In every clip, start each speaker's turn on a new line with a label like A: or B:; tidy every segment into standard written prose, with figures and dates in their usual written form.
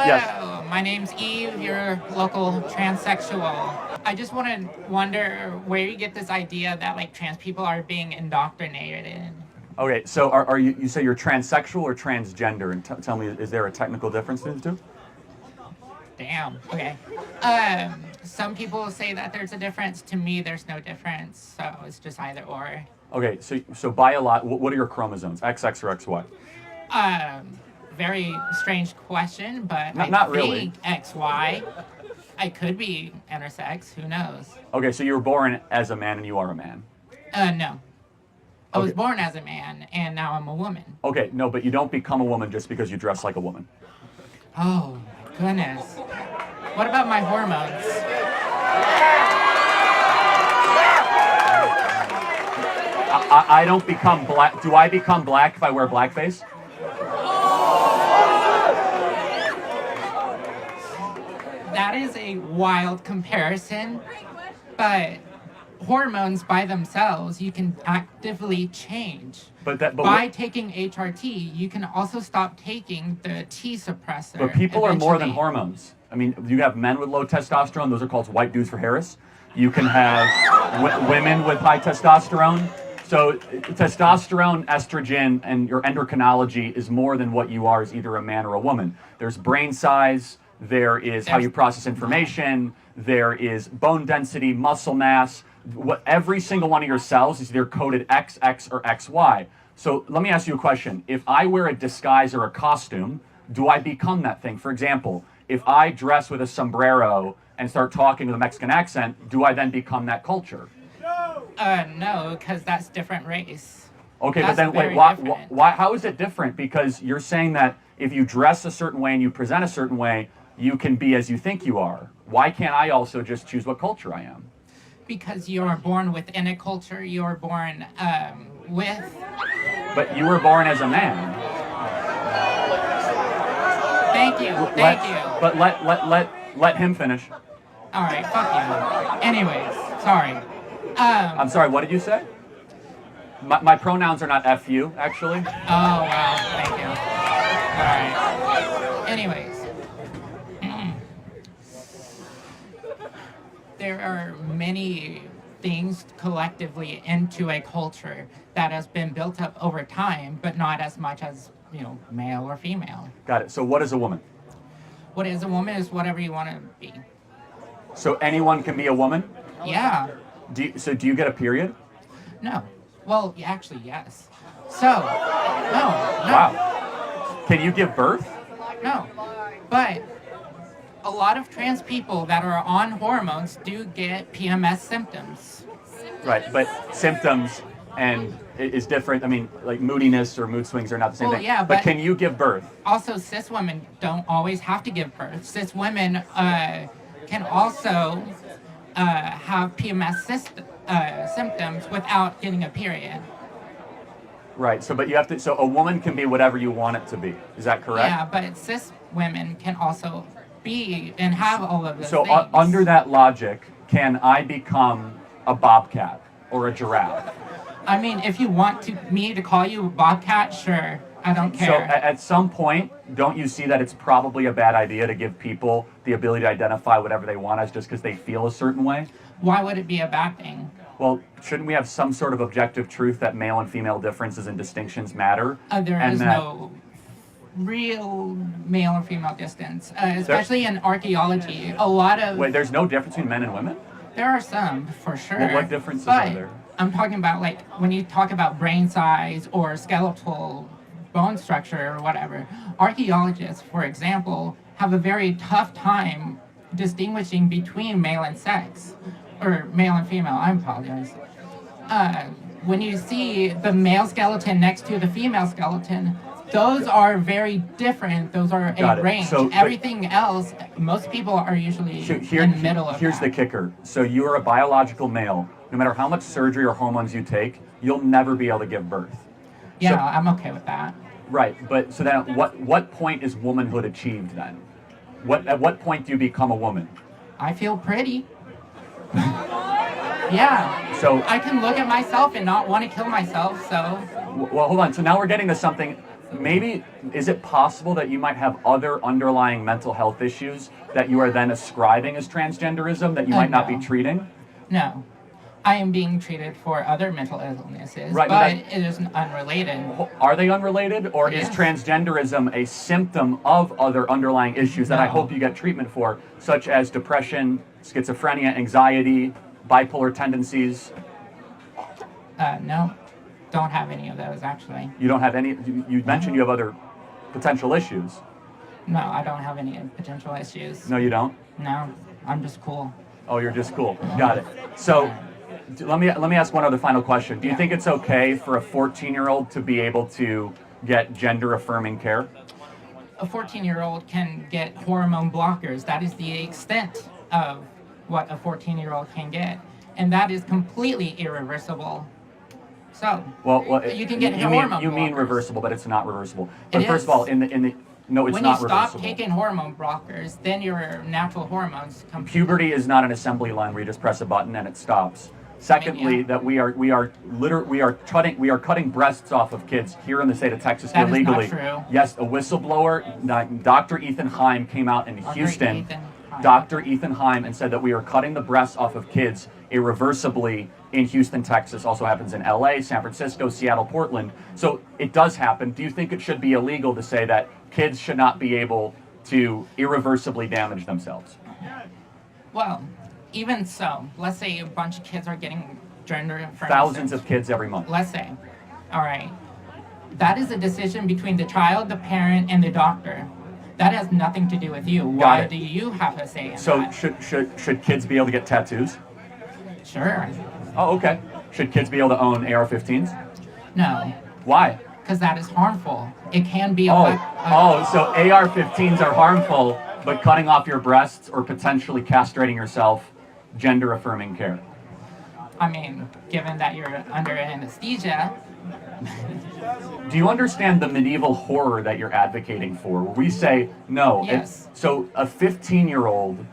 A: Yes.
B: My name's Eve, your local transsexual. I just wonder where you get this idea that like trans people are being indoctrinated.
A: Okay, so are you say you're transsexual or transgender? And tell me, is there a technical difference between the two?
B: Damn. Okay. Some people say that there's a difference. To me, there's no difference. So it's just either or.
A: Okay, so by a lot, what are your chromosomes? XX or XY?
B: Very strange question, but
A: Not
B: I
A: really.
B: think XY. I could be intersex. Who knows?
A: Okay, so you were born as a man and you are a man.
B: No. I was
A: Okay.
B: born as a man, and now I'm a woman.
A: Okay, no, but you don't become a woman just because you dress like a woman.
B: Oh, my goodness. What about my hormones?
A: I don't become black. Do I become black if I wear blackface?
B: That is a wild comparison, but hormones by themselves you can actively change. By taking HRT, you can also stop taking the T suppressor.
A: But people are more than
B: eventually.
A: hormones. I mean, you have men with low testosterone; those are called white dudes for Harris. You can have women with high testosterone. So testosterone, estrogen, and your endocrinology is more than what you are as either a man or a woman. There's brain size. There is how you process information. There is bone density, muscle mass. Every single one of your cells is either coded XX or XY. So let me ask you a question. If I wear a disguise or a costume, do I become that thing? For example, if I dress with a sombrero and start talking with a Mexican accent, do I then become that culture?
B: No, because that's different race.
A: Okay,
B: That's
A: but then wait,
B: very
A: why? How is it different? Because you're saying that if you dress a certain way and you present a certain way, you can be as you think you are. Why can't I also just choose what culture I am?
B: Because you are born within a culture, you are born with.
A: But you were born as a man.
B: Thank you, you.
A: But let him finish.
B: All right, fuck you. Anyways, sorry.
A: I'm sorry. What did you say? My pronouns are not F you, actually.
B: Oh wow, thank you. All right. Anyways. There are many things collectively into a culture that has been built up over time, but not as much as, male or female.
A: Got it. So what is a woman?
B: What is a woman is whatever you want to be.
A: So anyone can be a woman?
B: Yeah.
A: Do you get a period?
B: No. Well, actually, yes. So, no.
A: Wow. Can you give birth?
B: No. But a lot of trans people that are on hormones do get PMS symptoms.
A: Right, but symptoms and is different. I mean, like moodiness or mood swings are not the same thing.
B: Yeah,
A: but can you give birth?
B: Also, cis women don't always have to give birth. Cis women can also have PMS symptoms without getting a period.
A: Right. So, but you have to. So, a woman can be whatever you want it to be. Is that correct?
B: Yeah, but cis women can also be and have all of those
A: so
B: things.
A: Under that logic, can I become a bobcat or a giraffe?
B: I mean, if you want me to call you a bobcat, sure. I don't care.
A: So at some point, don't you see that it's probably a bad idea to give people the ability to identify whatever they want as just because they feel a certain way?
B: Why would it be a bad thing?
A: Well, shouldn't we have some sort of objective truth that male and female differences and distinctions matter?
B: There is no real male or female distance, especially in archaeology. A lot of...
A: Wait, there's no difference between men and women?
B: There are some, for sure.
A: Well, what differences are there?
B: I'm talking about, like, when you talk about brain size or skeletal bone structure or whatever, archaeologists, for example, have a very tough time distinguishing between male and sex, or male and female, I apologize. When you see the male skeleton next to the female skeleton, those are very different. Those are a range. So, everything else, most people are usually in the middle of
A: Here's the kicker. So you are a biological male. No matter how much surgery or hormones you take, you'll never be able to give birth.
B: Yeah, so, I'm okay with that.
A: Right, but so then what point is womanhood achieved then? At what point do you become a woman?
B: I feel pretty. Yeah.
A: So
B: I can look at myself and not want to kill myself, so...
A: Well, hold on. So now we're getting to something maybe, is it possible that you might have other underlying mental health issues that you are then ascribing as transgenderism that you might not be
B: No.
A: treating?
B: No. I am being treated for other mental illnesses,
A: Right,
B: but
A: but
B: it is unrelated.
A: Are they unrelated, or is
B: Yes.
A: transgenderism a symptom of other underlying issues that I
B: No.
A: hope you get treatment for, such as depression, schizophrenia, anxiety, bipolar tendencies?
B: No, don't have any of those actually.
A: You don't have any, you mentioned you have other potential issues.
B: No, I don't have any potential issues.
A: No, you don't?
B: No, I'm just cool.
A: Oh, you're just cool. Got it. So let me ask one other final question. Do you think it's okay for a 14-year-old to be able to get gender-affirming care?
B: A 14-year-old can get hormone blockers. That is the extent of what a 14-year-old can get, and that is completely irreversible. So,
A: Well,
B: you can get
A: you
B: hormone
A: mean
B: blockers.
A: reversible, but it's not reversible. But
B: It
A: first
B: is.
A: of all, no, it's
B: when
A: not
B: you stop
A: reversible.
B: taking hormone blockers, then your natural hormones come.
A: Puberty is not an assembly line where you just press a button and it stops. Secondly,
B: yeah.
A: that we are cutting breasts off of kids here in the state of Texas
B: That is not
A: illegally.
B: true.
A: Yes, a whistleblower, Dr. Ethan Heim, came out in Houston.
B: Ethan Heim.
A: Dr. Ethan Heim, and said that we are cutting the breasts off of kids irreversibly in Houston, Texas. Also happens in LA, San Francisco, Seattle, Portland. So it does happen. Do you think it should be illegal to say that kids should not be able to irreversibly damage themselves?
B: Well, even so, let's say a bunch of kids are getting gender affirming.
A: Thousands of kids every month.
B: Let's say, all right, that is a decision between the child, the parent, and the doctor. That has nothing to do with you. Why
A: it.
B: do you have a say in
A: So
B: that?
A: should kids be able to get tattoos?
B: Sure.
A: Oh, okay. Should kids be able to own AR-15s?
B: No,
A: Why?
B: because that is harmful. It can be
A: So AR-15s are harmful, but cutting off your breasts or potentially castrating yourself, gender-affirming care.
B: I mean, given that you're under anesthesia,
A: Do you understand the medieval horror that you're advocating for? Where we say, no.
B: Yes.
A: So a 15-year-old,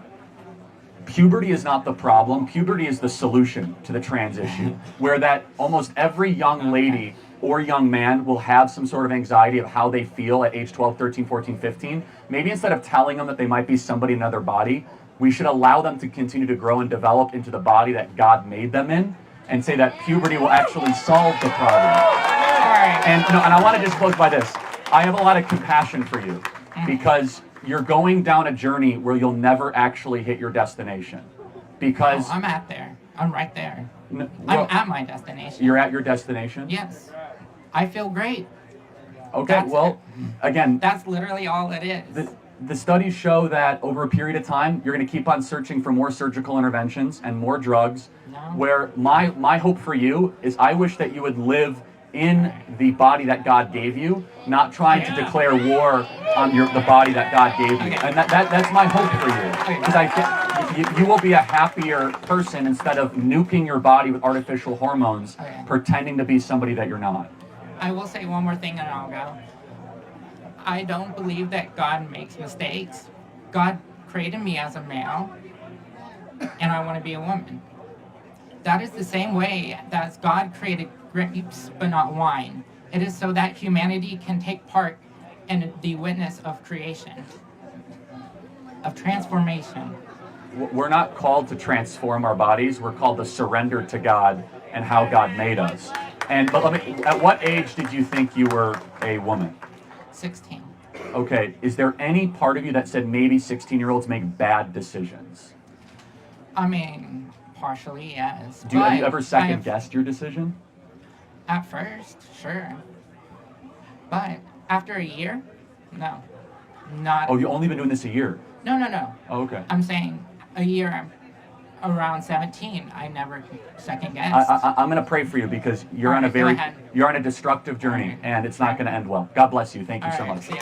A: puberty is not the problem. Puberty is the solution to the trans issue. Where that almost every young lady or young man will have some sort of anxiety of how they feel at age 12, 13, 14, 15. Maybe instead of telling them that they might be somebody in another body, we should allow them to continue to grow and develop into the body that God made them in, and say that puberty will actually solve the problem.
B: all right.
A: And I want to just close by this. I have a lot of compassion for you because you're going down a journey where you'll never actually hit your destination. Because
B: I'm at there. I'm right there.
A: well,
B: I'm at my destination.
A: you're at your destination?
B: Yes. I feel great.
A: Okay,
B: That's
A: well, again,
B: That's literally all it is.
A: the studies show that over a period of time, you're going to keep on searching for more surgical interventions and more drugs.
B: No.
A: Where my hope for you is I wish that you would live in the body that God gave you, not trying to declare war on the body that God gave you.
B: Okay.
A: And that's my hope for you.
B: Okay.
A: Because I think you will be a happier person instead of nuking your body with artificial hormones,
B: Okay.
A: pretending to be somebody that you're not.
B: I will say one more thing and I'll go. I don't believe that God makes mistakes. God created me as a male, and I want to be a woman. That is the same way that God created grapes but not wine. It is so that humanity can take part in the witness of creation, of transformation.
A: We're not called to transform our bodies. We're called to surrender to God and how God made us. But at what age did you think you were a woman?
B: 16.
A: Okay, is there any part of you that said maybe 16-year-olds make bad decisions?
B: I mean, partially, yes.
A: Have
B: but
A: you ever
B: I have-
A: second-guessed your decision?
B: At first, sure. But after a year, no. Not.
A: Oh, you've only been doing this a year.
B: No, no, no.
A: Oh, okay.
B: I'm saying a year around 17, I never second guessed.
A: I'm going to pray for you because you're
B: All
A: on a
B: right, go
A: very,
B: ahead.
A: you're on a destructive journey,
B: All right.
A: and it's not going to end well. God bless you. Thank you
B: All
A: so
B: right,
A: much.
B: see ya.